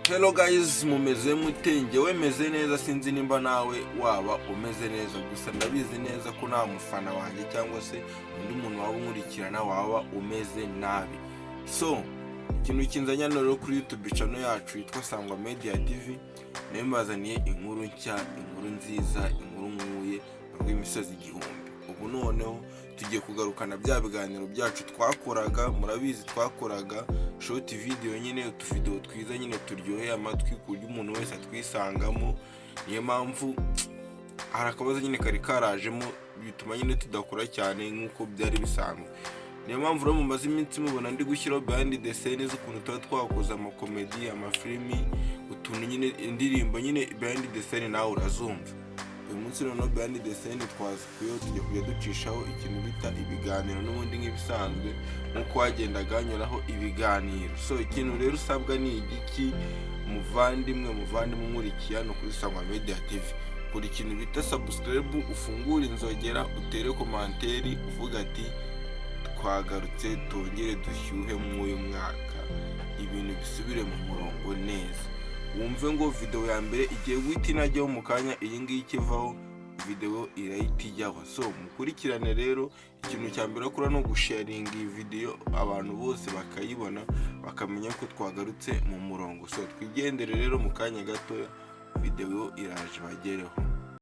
Hello guys, mumeze mute? Njyewe meze neza, sinzi nimba nawe waba umeze neza, gusa ndabizi neza ko nta mufana wanjye cyangwa se undi muntu waba unkurikirana waba umeze nabi. So ikintu kinzanya rero kuri YouTube channel yacu yitwa Sangwa Media TV, nayo mbazaniye inkuru nshya, inkuru nziza, inkuru nkuye rw'imisozi igihumbi. Ubu noneho tugiye kugarukana bya biganiro byacu twakoraga, murabizi twakoraga short video nyine, utuvideo twiza nyine turyoheye amatwi ku buryo umuntu wese atwisangamo. Niyo mpamvu harakabaza nyine kari karajemo bituma nyine tudakora cyane nkuko byari bisanzwe. Niyo mpamvu rero mumaze iminsi mubona ndi gushyiraho behind the scenes z'ukuntu tuba twakoze amakomedi, amafilimi, utuntu nyine indirimbo nyine behind the scenes nawe urazumva. Uyu munsi noneho behind the scenes twazikuyeho, tujya kujya ducishaho ikintu bita ibiganiro n'ubundi nk'ibisanzwe nkuko wagendaga hanyuraho ibiganiro. So ikintu rero usabwa ni igiki muvandimwe nkurikiye hano kuri Sangwa Media TV? Kuri ikintu bita subscribe, ufungura inzogera, utere komanteri uvuga ati twagarutse tongere dushyuhe mu uyu mwaka, ibintu bisubire mu murongo neza. Wumve ngo video ya mbere igiye guhita inajyaho mu kanya, iyi ngiyi ikivaho video irahita ijyaho. So mukurikirane rero, ikintu cya mbere akora no gusharinga iyi video abantu bose bakayibona, bakamenya ko twagarutse mu murongo. So twigendere rero mu kanya gato, video iraje bagereho.